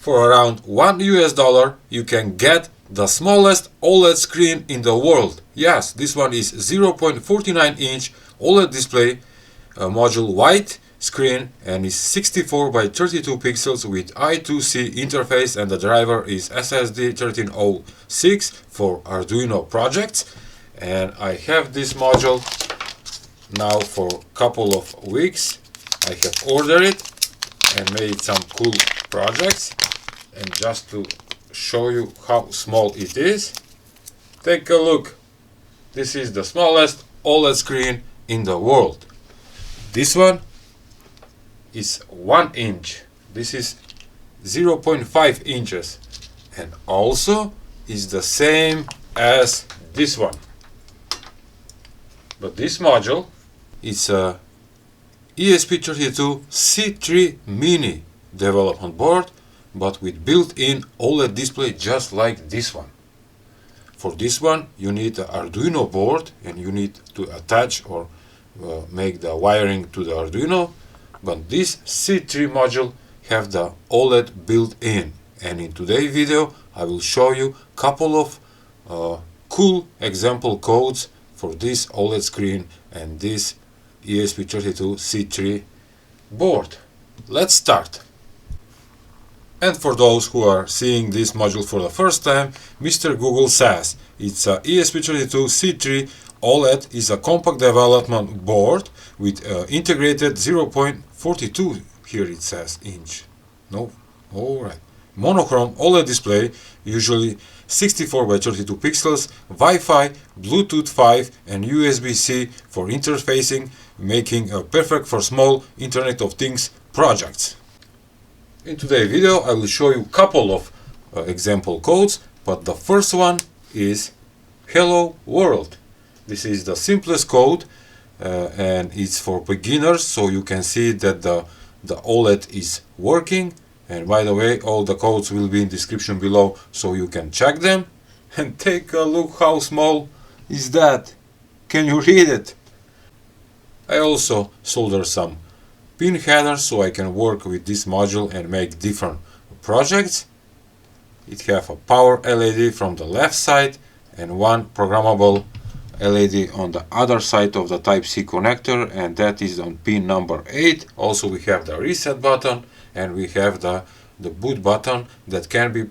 For around $1 you can get the smallest OLED screen in the world. Yes, this one is 0.49 inch OLED display, module white screen, and is 64 by 32 pixels with I2C interface, and the driver is SSD 1306 for Arduino projects. And I have this module now for a couple of weeks. I have ordered it and made some cool projects. And just to show you how small it is, take a look. This is the smallest OLED screen in the world. This one is 1 inch. This is 0.5 inches, and also is the same as this one. But this module is a ESP32C3 Mini development board, but with built-in OLED display just like this one. For this one you need an Arduino board, and you need to attach or make the wiring to the Arduino, but this C3 module have the OLED built-in. And in today's video I will show you a couple of cool example codes for this OLED screen and this ESP32C3 board. Let's start. And for those who are seeing this module for the first time, Mr. Google says it's a ESP32C3 OLED is a compact development board with integrated 0.42, here it says inch. No, alright. Monochrome OLED display, usually 64 by 32 pixels, Wi-Fi, Bluetooth 5 and USB-C for interfacing, making perfect for small Internet of Things projects. In today's video I will show you a couple of example codes, but the first one is Hello World. This is the simplest code and it's for beginners, so you can see that the OLED is working. And by the way, all the codes will be in description below, so you can check them. And take a look how small is that. Can you read it? I also soldered some pin headers so I can work with this module and make different projects. It have a power LED from the left side and one programmable LED on the other side of the Type-C connector, and that is on pin number 8. Also we have the reset button, and we have the boot button that can be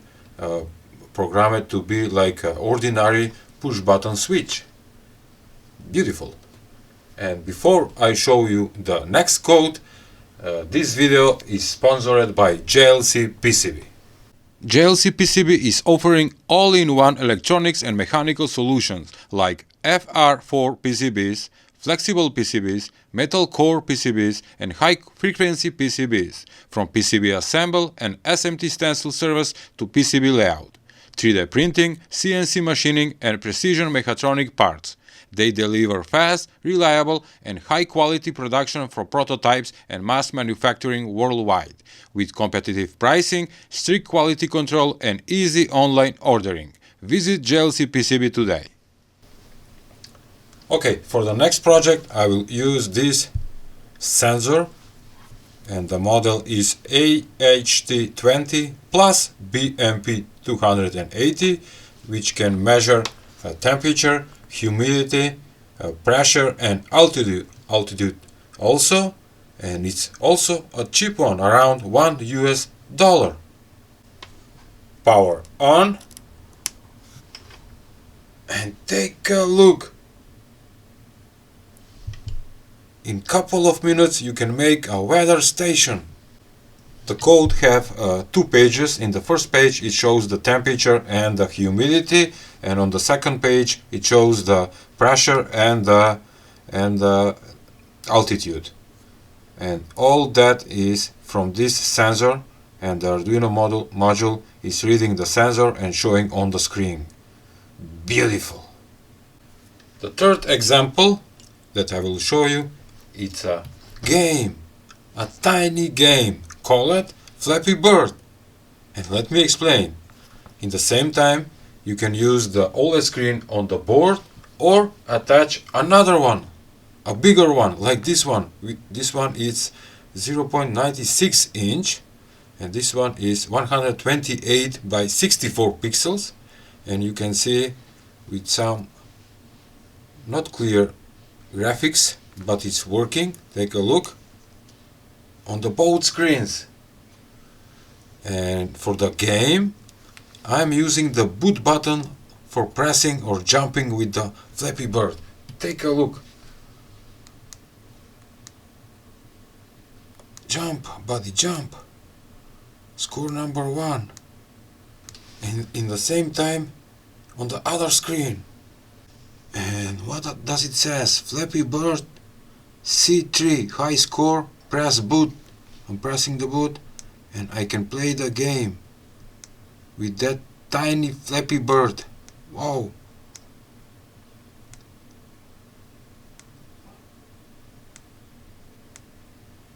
programmed to be like an ordinary push button switch. Beautiful. And before I show you the next code, this video is sponsored by JLCPCB. JLCPCB is offering all-in-one electronics and mechanical solutions like FR4 PCBs, flexible PCBs, metal core PCBs and high-frequency PCBs, from PCB assemble and SMT stencil service to PCB layout, 3D printing, CNC machining and precision mechatronic parts. They deliver fast, reliable and high-quality production for prototypes and mass manufacturing worldwide, with competitive pricing, strict quality control and easy online ordering. Visit JLCPCB today. Okay, for the next project I will use this sensor, and the model is AHT20 plus BMP280, which can measure temperature, humidity, pressure and altitude also, and it's also a cheap one, around $1. Power on, and take a look. In couple of minutes you can make a weather station. The code have 2 pages. In the first page it shows the temperature and the humidity, and on the second page it shows the pressure and the altitude. And all that is from this sensor, and the Arduino module is reading the sensor and showing on the screen. Beautiful. The third example that I will show you, it's a game, a tiny game called Flappy Bird. And let me explain. In the same time you can use the OLED screen on the board or attach another one, a bigger one like this one. This one is 0.96 inch, and this one is 128 by 64 pixels, and you can see with some not clear graphics, but it's working. Take a look on the both screens. And for the game, I'm using the boot button for pressing or jumping with the Flappy Bird. Take a look. Jump, buddy, jump. Score number 1. And in the same time on the other screen. And what does it says? Flappy Bird C3 high score, press boot. I'm pressing the boot and I can play the game with that tiny Flappy Bird. Wow.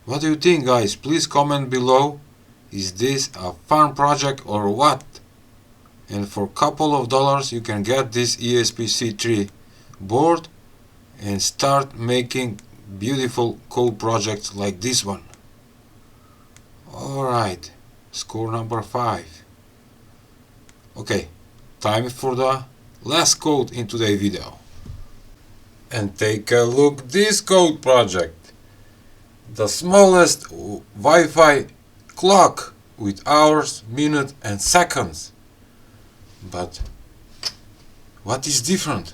What do you think, guys? Please comment below. Is this a fun project or what? And for a couple of dollars you can get this ESP-C3 board and start making beautiful cool projects like this one. Alright, score number 5. Okay, time for the last code in today's video. And take a look this code project. The smallest Wi-Fi clock with hours, minutes and seconds. But what is different?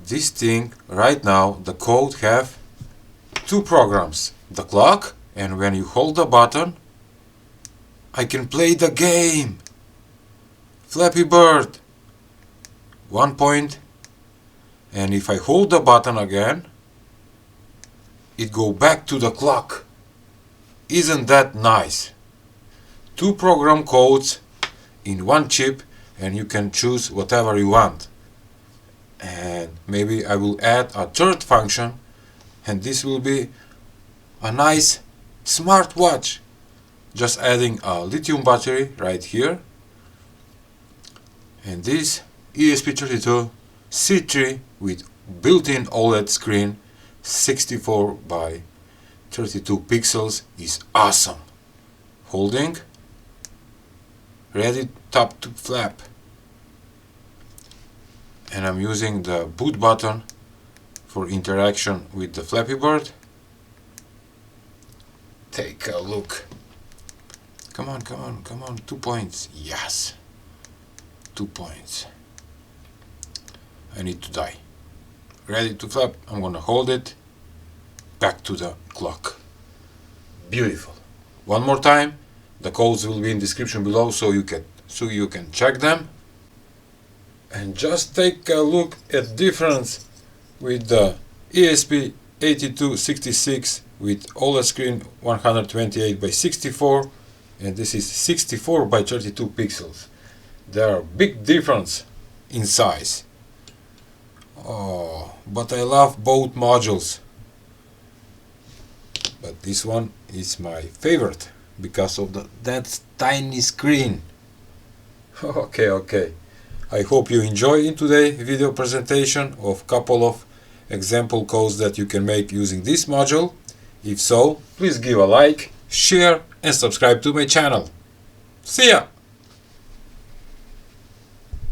This thing right now, the code have 2 programs. The clock, and when you hold the button I can play the game. Flappy Bird. 1 point. And if I hold the button again, it go back to the clock. Isn't that nice? 2 program codes in 1 chip, and you can choose whatever you want. And maybe I will add a 3rd function, and this will be a nice smartwatch. Just adding a lithium battery right here, and this ESP32 C3 with built-in OLED screen 64 by 32 pixels is awesome. Holding, ready, tap to flap. And I'm using the boot button for interaction with the Flappy Bird. Take a look. Come on, come on, come on. 2 points. Yes. 2 points. I need to die. Ready to flap. I'm gonna hold it. Back to the clock. Beautiful. One more time. The codes will be in description below, so you can check them. And just take a look at difference with the ESP8266 with OLED screen 128 by 64, and this is 64 by 32 pixels. There are big difference in size. Oh, but I love both modules. But this one is my favorite because of that tiny screen. Okay. I hope you enjoy today's video presentation of couple of example codes that you can make using this module. If so, please give a like, share and subscribe to my channel. See ya!